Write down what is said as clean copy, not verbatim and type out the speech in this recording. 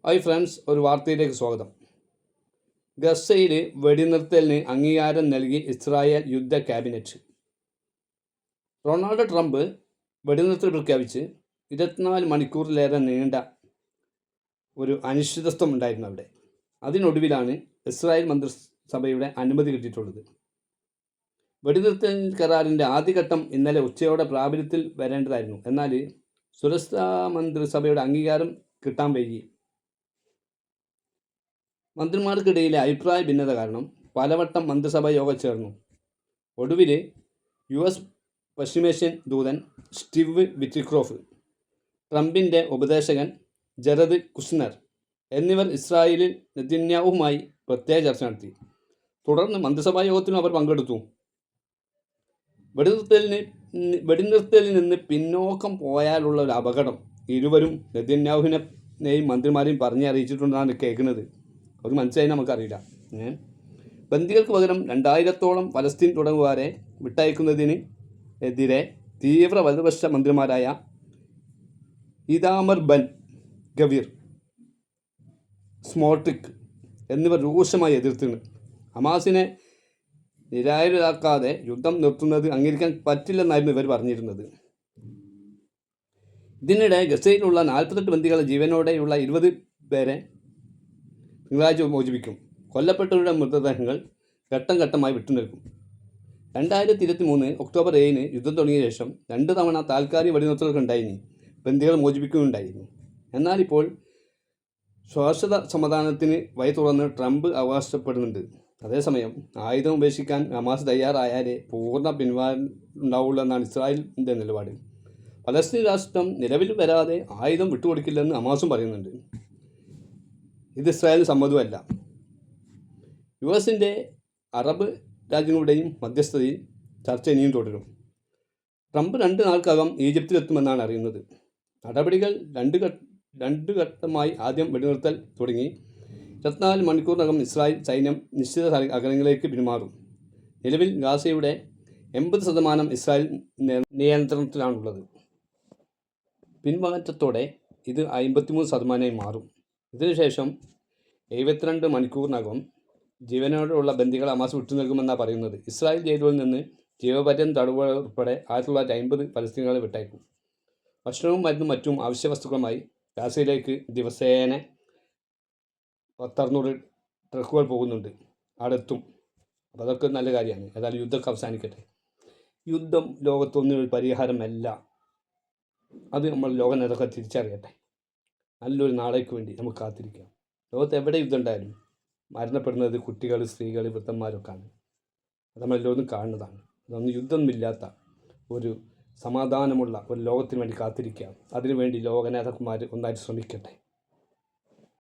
Hi friends, ഒരു വാർത്തയിലേക്ക് സ്വാഗതം. ഗസയിൽ വെടിനിർത്തലിന് അംഗീകാരം നൽകി ഇസ്രായേൽ യുദ്ധ ക്യാബിനറ്റ്. ഡൊണാൾഡ് ട്രംപ് വെടിനിർത്തൽ പ്രഖ്യാപിച്ച് 24 മണിക്കൂറിലേറെ നീണ്ട ഒരു അനിശ്ചിതത്വം ഉണ്ടായിരുന്നു അവിടെ. അതിനൊടുവിലാണ് ഇസ്രായേൽ മന്ത്രിസഭയുടെ അനുമതി കിട്ടിയിട്ടുള്ളത്. വെടിനിർത്തൽ കരാറിൻ്റെ ആദ്യഘട്ടം ഇന്നലെ ഉച്ചയോടെ പ്രാബല്യത്തിൽ വരേണ്ടതായിരുന്നു. എന്നാൽ സുരക്ഷാ മന്ത്രിസഭയുടെ അംഗീകാരം കിട്ടാൻ വൈകി. മന്ത്രിമാർക്കിടയിലെ അഭിപ്രായ ഭിന്നത കാരണം പലവട്ടം മന്ത്രിസഭാ യോഗം ചേർന്നു. ഒടുവിൽ US പശ്ചിമേഷ്യൻ ദൂതൻ സ്റ്റീവ് വിറ്റ്കോഫ്, ട്രംപിൻ്റെ ഉപദേശകൻ ജറദ് കുഷ്നർ എന്നിവർ ഇസ്രായേലിൽ നെതന്യാഹുവുമായി പ്രത്യേക ചർച്ച നടത്തി. തുടർന്ന് മന്ത്രിസഭാ യോഗത്തിലും അവർ പങ്കെടുത്തു. വെടിനിർത്തലിൽ നിന്ന് പിന്നോക്കം പോയാലുള്ള ഒരു അപകടം ഇരുവരും നെതന്യാഹുവിനെയും മന്ത്രിമാരെയും പറഞ്ഞറിയിച്ചിട്ടുണ്ടെന്നാണ് കേൾക്കുന്നത്. അത് മനസ്സിലായി നമുക്കറിയില്ല. ബന്ദികൾക്ക് പകരം 2000-ഓളം പലസ്തീൻ തുടങ്ങുകാരെ വിട്ടയക്കുന്നതിന് എതിരെ തീവ്ര വലതുപക്ഷ മന്ത്രിമാരായ ഇതാമർ ബൻ ഗവീർ, സ്മോട്രിക് എന്നിവർ രൂക്ഷമായി എതിർത്തിട്ടുണ്ട്. ഹമാസിനെ നിരായുധരാക്കാതെ യുദ്ധം നിർത്തുന്നത് അംഗീകരിക്കാൻ പറ്റില്ലെന്നായിരുന്നു ഇവർ പറഞ്ഞിരുന്നത്. ഇതിനിടെ ഗസയിലുള്ള 48 ബന്ദികളെ ജീവനോടെയുള്ള 20 പേരെ തിങ്കളാഴ്ച മോചിപ്പിക്കും. കൊല്ലപ്പെട്ടവരുടെ മൃതദേഹങ്ങൾ ഘട്ടം ഘട്ടമായി വിട്ടുനിൽക്കും. 2023 ഒക്ടോബർ 7 യുദ്ധം തുടങ്ങിയ ശേഷം 2 തവണ താൽക്കാലിക വെടിനിർത്തലൊക്കെ ഉണ്ടായിരുന്നു. ബന്ദികൾ മോചിപ്പിക്കുകയുണ്ടായിരുന്നു. എന്നാൽ ഇപ്പോൾ ശാശ്വത സമാധാനത്തിന് വഴി തുറന്ന് ട്രംപ് അവകാശപ്പെടുന്നുണ്ട്. അതേസമയം ആയുധം ഉപേക്ഷിക്കാൻ ഹമാസ് തയ്യാറായാലേ പൂർണ്ണ പിൻവാങ്ങൽ ഉണ്ടാവുള്ളൂ എന്നാണ് ഇസ്രായേലിൻ്റെ നിലപാട്. പലസ്തീൻ രാഷ്ട്രം നിലവിൽ വരാതെ ആയുധം വിട്ടുകൊടുക്കില്ലെന്ന് ഹമാസും പറയുന്നുണ്ട്. ഇത് ഇസ്രായേലിന് സമ്മതമല്ല. US-ൻ്റെ അറബ് രാജ്യങ്ങളുടെയും മധ്യസ്ഥതയിൽ ചർച്ച ഇനിയും തുടരും. ട്രംപ് 2 നാൾക്കകം ഈജിപ്തിലെത്തുമെന്നാണ് അറിയുന്നത്. നടപടികൾ രണ്ട് ഘട്ടമായി ആദ്യം വെടിനിർത്തൽ തുടങ്ങി 24 മണിക്കൂറിനകം ഇസ്രായേൽ സൈന്യം നിശ്ചിത അകലങ്ങളിലേക്ക് പിന്മാറും. നിലവിൽ ഗാസയുടെ 80% ഇസ്രായേൽ നിയന്ത്രണത്തിലാണുള്ളത്. പിന്മാറ്റത്തോടെ ഇത് 53% മാറും. ഇതിനുശേഷം 72 മണിക്കൂറിനകം ജീവനോടെയുള്ള ബന്ദികളെ ഹമാസ് വിട്ടു നൽകുമെന്നാണ് പറയുന്നത്. ഇസ്രായേൽ ജയിലുകളിൽ നിന്ന് ജീവപര്യന്തം തടവ് ഉൾപ്പെടെ 1950 പലസ്തീനുകളെ വിട്ടയക്കും. ഭക്ഷണവും മരുന്നും മറ്റും അവശ്യ വസ്തുക്കളുമായി ഗാസയിലേക്ക് ദിവസേന 600 ട്രക്കുകൾ പോകുന്നുണ്ട്. അവിടെ എത്തും. അപ്പോൾ അതൊക്കെ നല്ല കാര്യമാണ്. ഏതായാലും യുദ്ധമൊക്കെ അവസാനിക്കട്ടെ. യുദ്ധം ലോകത്തൊന്നും ഒരു പരിഹാരമല്ല. അത് നമ്മൾ ലോക നേതാക്കൾ തിരിച്ചറിയട്ടെ. നല്ലൊരു നാളേക്ക് വേണ്ടി നമുക്ക് കാത്തിരിക്കാം. ലോകത്ത് എവിടെ യുദ്ധം ഉണ്ടായാലും മരണപ്പെടുന്നത് കുട്ടികൾ, സ്ത്രീകൾ, വൃദ്ധന്മാരൊക്കെയാണ്. അത് നമ്മളെല്ലാവരും കാണുന്നതാണ്. അതൊന്നും യുദ്ധമൊന്നുമില്ലാത്ത ഒരു സമാധാനമുള്ള ഒരു ലോകത്തിന് വേണ്ടി കാത്തിരിക്കാം. അതിനുവേണ്ടി ലോക നേതാക്കന്മാർ ഒന്നായിട്ട് ശ്രമിക്കട്ടെ.